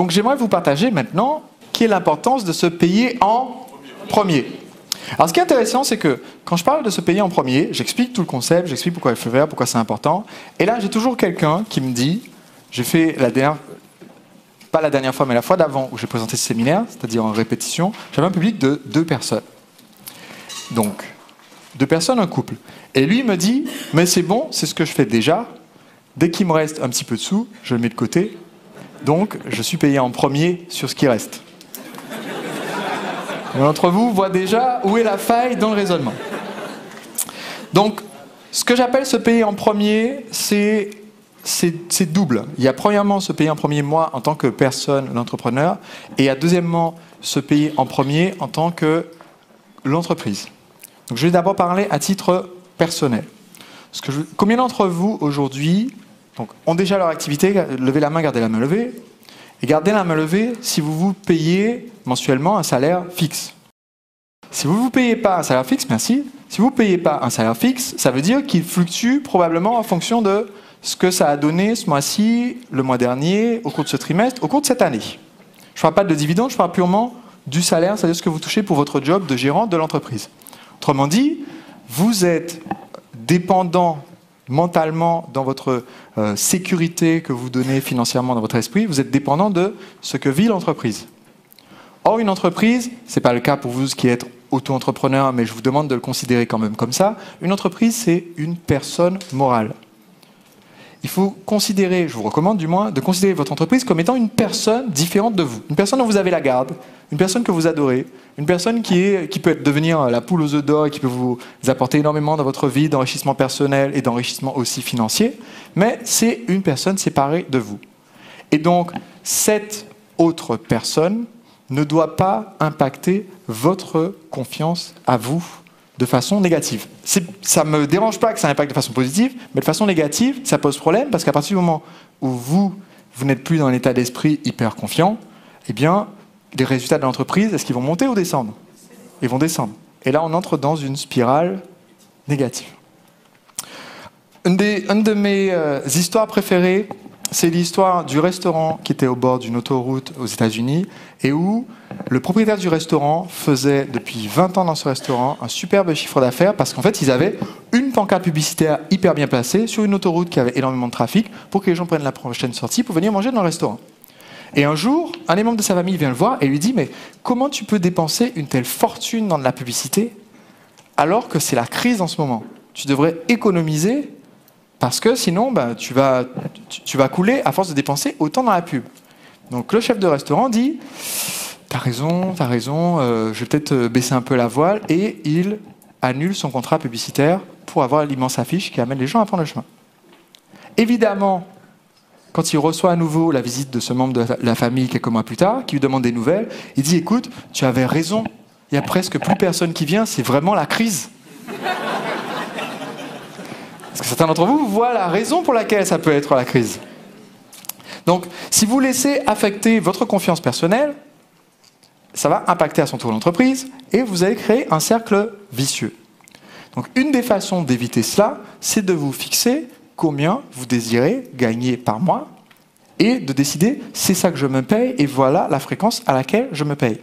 Donc j'aimerais vous partager maintenant quelle est l'importance de se payer en premier. Alors ce qui est intéressant, c'est que quand je parle de se payer en premier, j'explique tout le concept, j'explique pourquoi il faut faire, pourquoi c'est important. Et là, j'ai toujours quelqu'un qui me dit, j'ai fait pas la dernière fois, mais la fois d'avant où j'ai présenté ce séminaire, c'est-à-dire en répétition, j'avais un public de 2 personnes. Donc, 2 personnes, un couple. Et lui, il me dit, mais c'est bon, c'est ce que je fais déjà. Dès qu'il me reste un petit peu de sous, je le mets de côté. Donc, je suis payé en premier sur ce qui reste. L'un d'entre vous voit déjà où est la faille dans le raisonnement. Donc, ce que j'appelle se payer en premier, c'est double. Il y a premièrement se payer en premier moi en tant que personne, l'entrepreneur, et il y a deuxièmement se payer en premier en tant que l'entreprise. Donc, je vais d'abord parler à titre personnel. Combien d'entre vous aujourd'hui ont déjà leur activité? Levez la main, gardez la main levée. Et gardez la main levée si vous vous payez mensuellement un salaire fixe. Si vous ne vous payez pas un salaire fixe, merci. Si vous ne payez pas un salaire fixe, ça veut dire qu'il fluctue probablement en fonction de ce que ça a donné ce mois-ci, le mois dernier, au cours de ce trimestre, au cours de cette année. Je ne parle pas de dividendes, je parle purement du salaire, c'est-à-dire ce que vous touchez pour votre job de gérant de l'entreprise. Autrement dit, vous êtes dépendant mentalement dans votre sécurité que vous donnez financièrement dans votre esprit, vous êtes dépendant de ce que vit l'entreprise. Or, une entreprise, ce n'est pas le cas pour vous qui êtes auto-entrepreneur, mais je vous demande de le considérer quand même comme ça, une entreprise, c'est une personne morale. Il faut considérer, je vous recommande du moins, de considérer votre entreprise comme étant une personne différente de vous. Une personne dont vous avez la garde, une personne que vous adorez, une personne qui peut devenir la poule aux œufs d'or et qui peut vous apporter énormément dans votre vie, d'enrichissement personnel et d'enrichissement aussi financier, mais c'est une personne séparée de vous. Et donc, cette autre personne ne doit pas impacter votre confiance à vous de façon négative. Ça ne me dérange pas que ça impacte de façon positive, mais de façon négative, ça pose problème parce qu'à partir du moment où vous n'êtes plus dans un état d'esprit hyper confiant, eh bien, les résultats de l'entreprise, est-ce qu'ils vont monter ou descendre? Ils vont descendre. Et là, on entre dans une spirale négative. Une de mes histoires préférées, c'est l'histoire du restaurant qui était au bord d'une autoroute aux États-Unis et où le propriétaire du restaurant faisait depuis 20 ans dans ce restaurant un superbe chiffre d'affaires parce qu'en fait, ils avaient une pancarte publicitaire hyper bien placée sur une autoroute qui avait énormément de trafic pour que les gens prennent la prochaine sortie pour venir manger dans le restaurant. Et un jour, un des membres de sa famille vient le voir et lui dit « Mais comment tu peux dépenser une telle fortune dans de la publicité alors que c'est la crise en ce moment? Tu devrais économiser parce que sinon, tu vas couler à force de dépenser autant dans la pub. » Donc le chef de restaurant dit « T'as raison, je vais peut-être baisser un peu la voile. » Et il annule son contrat publicitaire pour avoir l'immense affiche qui amène les gens à prendre le chemin. Évidemment, quand il reçoit à nouveau la visite de ce membre de la famille quelques mois plus tard, qui lui demande des nouvelles, il dit « Écoute, tu avais raison, il n'y a presque plus personne qui vient, c'est vraiment la crise. » Parce que certains d'entre vous voient la raison pour laquelle ça peut être la crise. Donc, si vous laissez affecter votre confiance personnelle, ça va impacter à son tour l'entreprise et vous allez créer un cercle vicieux. Donc, une des façons d'éviter cela, c'est de vous fixer combien vous désirez gagner par mois et de décider c'est ça que je me paye et voilà la fréquence à laquelle je me paye.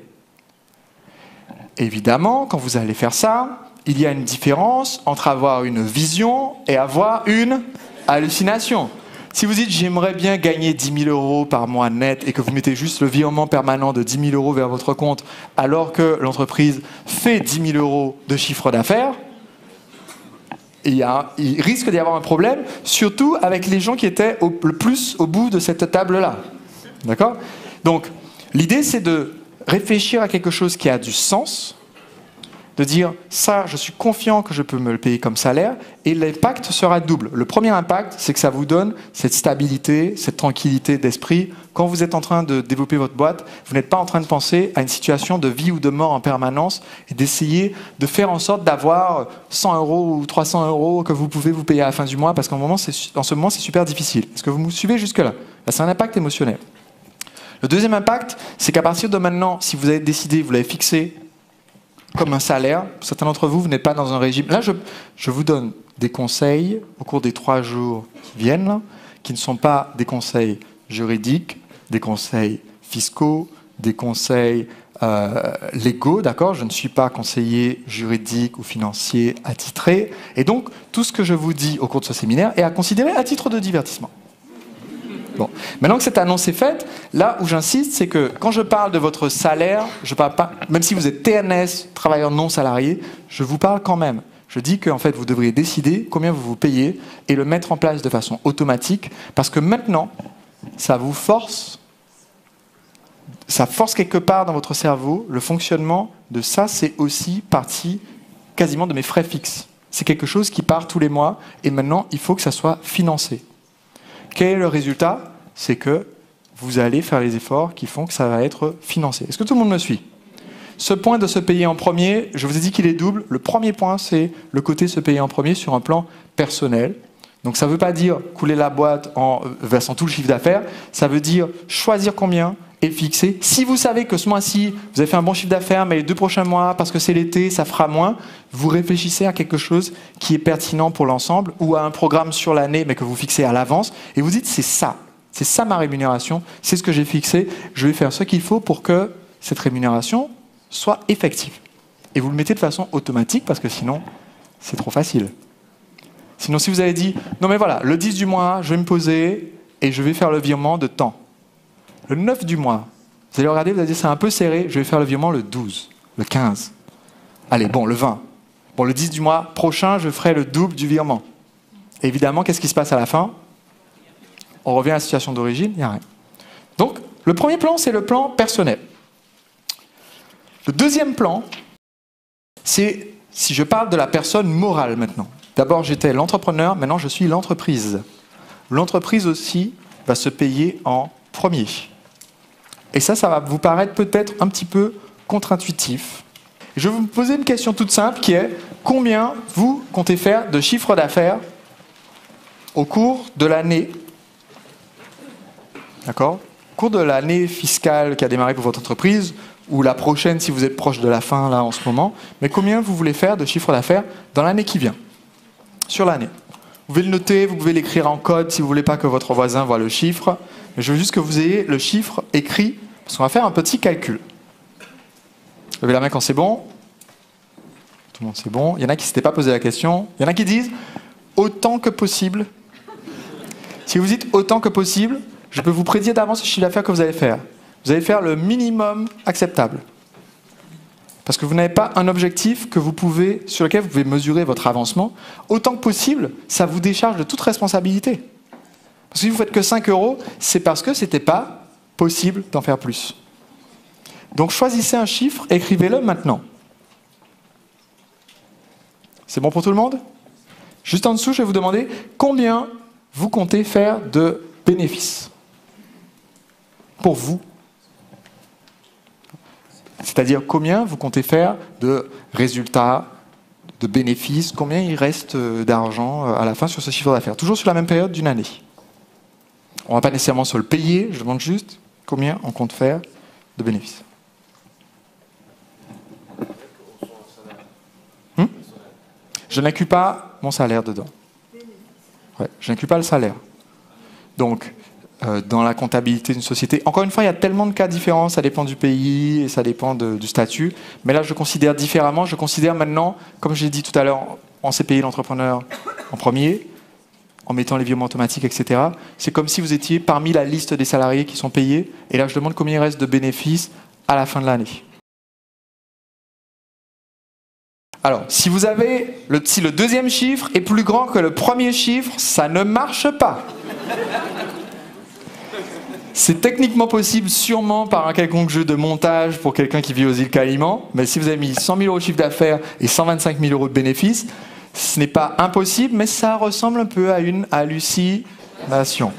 Évidemment, quand vous allez faire ça, il y a une différence entre avoir une vision et avoir une hallucination. Si vous dites « j'aimerais bien gagner 10 000 euros par mois net » et que vous mettez juste le virement permanent de 10 000 euros vers votre compte alors que l'entreprise fait 10 000 euros de chiffre d'affaires, il risque d'y avoir un problème, surtout avec les gens qui étaient le plus au bout de cette table-là. D'accord? Donc, l'idée, c'est de réfléchir à quelque chose qui a du sens, de dire ça, je suis confiant que je peux me le payer comme salaire, et l'impact sera double. Le premier impact, c'est que ça vous donne cette stabilité, cette tranquillité d'esprit. Quand vous êtes en train de développer votre boîte, vous n'êtes pas en train de penser à une situation de vie ou de mort en permanence et d'essayer de faire en sorte d'avoir 100 euros ou 300 euros que vous pouvez vous payer à la fin du mois, parce qu'en ce moment, c'est super difficile. Est-ce que vous me suivez jusque-là? Là, c'est un impact émotionnel. Le deuxième impact, c'est qu'à partir de maintenant, si vous avez décidé, vous l'avez fixé comme un salaire, certains d'entre vous, vous n'êtes pas dans un régime. Là, je vous donne des conseils au cours des 3 jours qui viennent, qui ne sont pas des conseils juridiques, des conseils fiscaux, des conseils légaux, d'accord? Je ne suis pas conseiller juridique ou financier attitré. Et donc, tout ce que je vous dis au cours de ce séminaire est à considérer à titre de divertissement. Bon. Maintenant que cette annonce est faite, là où j'insiste, c'est que quand je parle de votre salaire, je parle pas, même si vous êtes TNS, travailleur non salarié, je vous parle quand même. Je dis qu'en fait, vous devriez décider combien vous vous payez et le mettre en place de façon automatique, parce que maintenant, ça vous force, ça force quelque part dans votre cerveau le fonctionnement de ça, c'est aussi partie quasiment de mes frais fixes. C'est quelque chose qui part tous les mois et maintenant, il faut que ça soit financé. Quel est le résultat? C'est que vous allez faire les efforts qui font que ça va être financé. Est-ce que tout le monde me suit? Ce point de se payer en premier, je vous ai dit qu'il est double. Le premier point, c'est le côté se payer en premier sur un plan personnel. Donc ça ne veut pas dire couler la boîte en versant tout le chiffre d'affaires. Ça veut dire choisir combien et fixer. Si vous savez que ce mois-ci, vous avez fait un bon chiffre d'affaires, mais les 2 prochains mois, parce que c'est l'été, ça fera moins, vous réfléchissez à quelque chose qui est pertinent pour l'ensemble ou à un programme sur l'année, mais que vous fixez à l'avance. Et vous dites, c'est ça ma rémunération, c'est ce que j'ai fixé, je vais faire ce qu'il faut pour que cette rémunération soit effective. Et vous le mettez de façon automatique, parce que sinon, c'est trop facile. Sinon, si vous avez dit, non mais voilà, le 10 du mois, je vais me poser et je vais faire le virement de temps. Le 9 du mois, vous allez regarder, vous allez dire, c'est un peu serré, je vais faire le virement le 12, le 15. Allez, bon, le 20. Bon, le 10 du mois prochain, je ferai le double du virement. Et évidemment, qu'est-ce qui se passe à la fin? On revient à la situation d'origine, il n'y a rien. Donc, le premier plan, c'est le plan personnel. Le deuxième plan, c'est si je parle de la personne morale maintenant. D'abord, j'étais l'entrepreneur, maintenant je suis l'entreprise. L'entreprise aussi va se payer en premier. Et ça va vous paraître peut-être un petit peu contre-intuitif. Je vais vous poser une question toute simple qui est combien vous comptez faire de chiffre d'affaires au cours de l'année, d'accord? Au cours de l'année fiscale qui a démarré pour votre entreprise, ou la prochaine si vous êtes proche de la fin là en ce moment, mais combien vous voulez faire de chiffre d'affaires dans l'année qui vient, sur l'année. Vous pouvez le noter, vous pouvez l'écrire en code si vous ne voulez pas que votre voisin voit le chiffre, mais je veux juste que vous ayez le chiffre écrit, parce qu'on va faire un petit calcul. Levez la main quand c'est bon. Tout le monde c'est bon. Il y en a qui ne s'étaient pas posé la question. Il y en a qui disent autant que possible. Si vous dites autant que possible, je peux vous prédire d'avance le chiffre d'affaires que vous allez faire. Vous allez faire le minimum acceptable. Parce que vous n'avez pas un objectif sur lequel vous pouvez mesurer votre avancement. Autant que possible, ça vous décharge de toute responsabilité. Parce que si vous ne faites que 5 €, c'est parce que ce n'était pas possible d'en faire plus. Donc choisissez un chiffre, écrivez-le maintenant. C'est bon pour tout le monde? Juste en dessous, je vais vous demander combien vous comptez faire de bénéfices. Pour vous. C'est-à-dire combien vous comptez faire de résultats, de bénéfices, combien il reste d'argent à la fin sur ce chiffre d'affaires. Toujours sur la même période d'une année. On ne va pas nécessairement se le payer, je demande juste combien on compte faire de bénéfices. Je n'inclus pas mon salaire dedans. Ouais, je n'inclus pas le salaire. Donc, dans la comptabilité d'une société, encore une fois, il y a tellement de cas différents, ça dépend du pays et ça dépend du statut. Mais là, je considère différemment. Je considère maintenant, comme je l'ai dit tout à l'heure, on s'est payé l'entrepreneur en premier, en mettant les virements automatiques, etc. C'est comme si vous étiez parmi la liste des salariés qui sont payés. Et là, je demande combien il reste de bénéfices à la fin de l'année. Alors, si le deuxième chiffre est plus grand que le premier chiffre, ça ne marche pas. C'est techniquement possible, sûrement par un quelconque jeu de montage pour quelqu'un qui vit aux îles Caïmans, mais si vous avez mis 100 000 € de chiffre d'affaires et 125 000 € de bénéfices, ce n'est pas impossible, mais ça ressemble un peu à une hallucination.